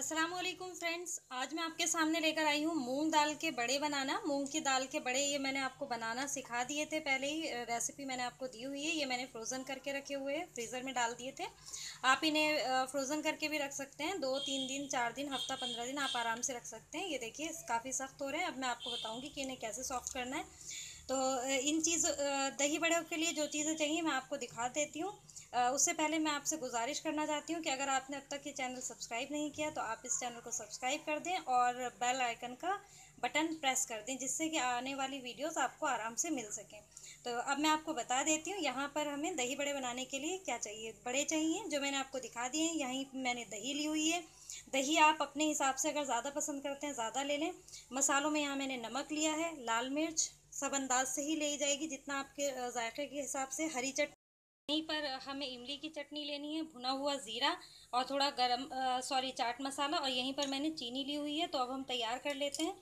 अस्सलामुअलैकुम फ्रेंड्स, आज मैं आपके सामने लेकर आई हूँ मूंग दाल के बड़े बनाना। मूंग की दाल के बड़े ये मैंने आपको बनाना सिखा दिए थे, पहले ही रेसिपी मैंने आपको दी हुई है। ये मैंने फ्रोज़न करके रखे हुए हैं, फ्रीज़र में डाल दिए थे। आप इन्हें फ्रोज़न करके भी रख सकते हैं, 2-3 दिन, 4 दिन, हफ्ता 15 दिन आप आराम से रख सकते हैं। ये देखिए काफ़ी सख्त हो रहे हैं। अब मैं आपको बताऊँगी कि इन्हें कैसे सॉफ्ट करना है। तो इन दही बड़ों के लिए जो चीज़ें चाहिए मैं आपको दिखा देती हूँ। उससे पहले मैं आपसे गुजारिश करना चाहती हूँ कि अगर आपने अब तक ये चैनल सब्सक्राइब नहीं किया तो आप इस चैनल को सब्सक्राइब कर दें और बेल आइकन का बटन प्रेस कर दें, जिससे कि आने वाली वीडियोस आपको आराम से मिल सकें। तो अब मैं आपको बता देती हूँ यहाँ पर हमें दही बड़े बनाने के लिए क्या चाहिए। बड़े चाहिए जो मैंने आपको दिखा दिए हैं। यहीं मैंने दही ली हुई है। दही आप अपने हिसाब से अगर ज़्यादा पसंद करते हैं ज़्यादा ले लें। मसालों में यहाँ मैंने नमक लिया है, लाल मिर्च सब अंदाज से ही ले जाएगी जितना आपके जायके के हिसाब से। हरी चटनी, यहीं पर हमें इमली की चटनी लेनी है, भुना हुआ ज़ीरा और थोड़ा चाट मसाला, और यहीं पर मैंने चीनी ली हुई है। तो अब हम तैयार कर लेते हैं।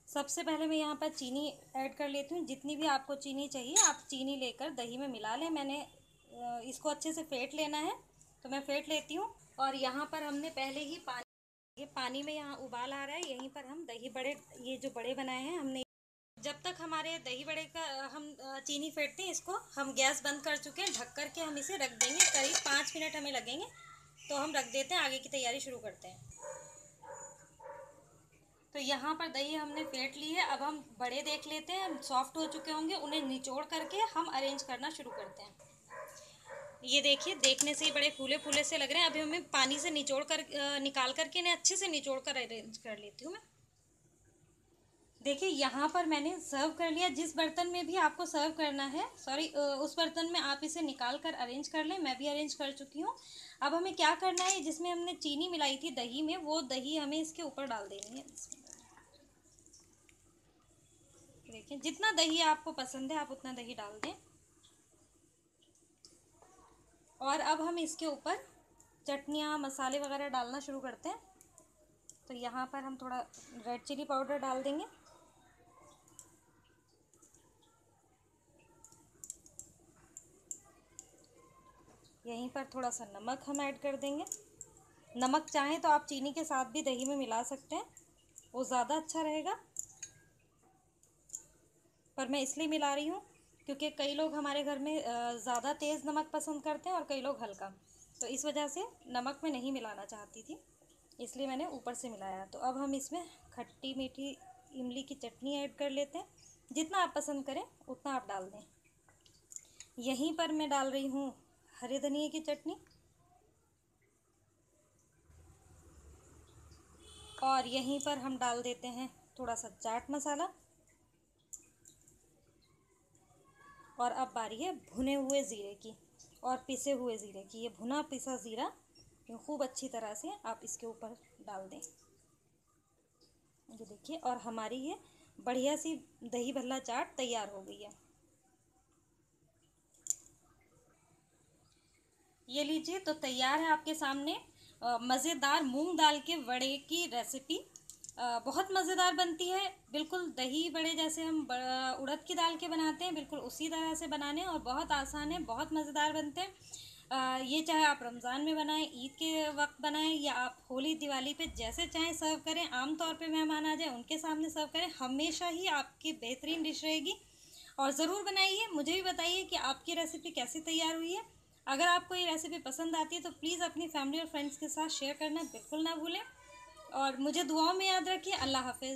सबसे पहले मैं यहाँ पर चीनी ऐड कर लेती हूँ। जितनी भी आपको चीनी चाहिए आप चीनी लेकर दही में मिला लें। मैंने इसको अच्छे से फेंट लेना है, तो मैं फेंट लेती हूँ। और यहाँ पर हमने पहले ही ये पानी में यहाँ उबाल आ रहा है। यहीं पर हम दही बड़े, ये जो बड़े बनाए हैं हमने, जब तक हमारे दही बड़े का हम चीनी फेंटते हैं, इसको हम गैस बंद कर चुके हैं। ढक कर के हम इसे रख देंगे, करीब 5 मिनट हमें लगेंगे। तो हम रख देते हैं, आगे की तैयारी शुरू करते हैं। तो यहाँ पर दही हमने फेंट ली है। अब हम बड़े देख लेते हैं, सॉफ्ट हो चुके होंगे। उन्हें निचोड़ करके हम अरेंज करना शुरू करते हैं। ये देखिए, देखने से ही बड़े फूले फूले से लग रहे हैं। अभी हमें पानी से निचोड़ कर निकाल करके इन्हें अच्छे से निचोड़ कर अरेंज कर लेती हूँ मैं। देखिए यहाँ पर मैंने सर्व कर लिया। जिस बर्तन में भी आपको सर्व करना है, उस बर्तन में आप इसे निकाल कर अरेंज कर लें। मैं भी अरेंज कर चुकी हूँ। अब हमें क्या करना है, जिसमें हमने चीनी मिलाई थी दही में, वो दही हमें इसके ऊपर डाल देनी है। देखिए, जितना दही आपको पसंद है आप उतना दही डाल दें। और अब हम इसके ऊपर चटनियाँ मसाले वगैरह डालना शुरू करते हैं। तो यहाँ पर हम थोड़ा रेड चिली पाउडर डाल देंगे। यहीं पर थोड़ा सा नमक हम ऐड कर देंगे। नमक चाहें तो आप चीनी के साथ भी दही में मिला सकते हैं, वो ज़्यादा अच्छा रहेगा। पर मैं इसलिए मिला रही हूँ क्योंकि कई लोग हमारे घर में ज़्यादा तेज़ नमक पसंद करते हैं और कई लोग हल्का। तो इस वजह से नमक में नहीं मिलाना चाहती थी, इसलिए मैंने ऊपर से मिलाया। तो अब हम इसमें खट्टी मीठी इमली की चटनी ऐड कर लेते हैं। जितना आप पसंद करें उतना आप डाल दें। यहीं पर मैं डाल रही हूँ हरे धनिए की चटनी, और यहीं पर हम डाल देते हैं थोड़ा सा चाट मसाला। और अब बारी है भुने हुए ज़ीरे की और पिसे हुए ज़ीरे की। ये भुना पिसा ज़ीरा खूब अच्छी तरह से आप इसके ऊपर डाल दें। ये देखिए, और हमारी ये बढ़िया सी दही भल्ला चाट तैयार हो गई है। ये लीजिए, तो तैयार है आपके सामने मज़ेदार मूंग दाल के वड़े की रेसिपी। बहुत मज़ेदार बनती है, बिल्कुल दही बड़े जैसे हम उड़द की दाल के बनाते हैं, बिल्कुल उसी तरह से बनाने, और बहुत आसान है, बहुत मज़ेदार बनते हैं। ये चाहे आप रमज़ान में बनाएं, ईद के वक्त बनाएं, या आप होली दिवाली पे जैसे चाहें सर्व करें। आम तौर पे मेहमान आ जाए उनके सामने सर्व करें, हमेशा ही आपकी बेहतरीन डिश रहेगी। और ज़रूर बनाइए, मुझे भी बताइए कि आपकी रेसिपी कैसी तैयार हुई है। अगर आपको ये रेसिपी पसंद आती है तो प्लीज़ अपनी फैमिली और फ्रेंड्स के साथ शेयर करना बिल्कुल ना भूलें। और मुझे दुआओं में याद रखिए। अल्लाह हाफ़िज़।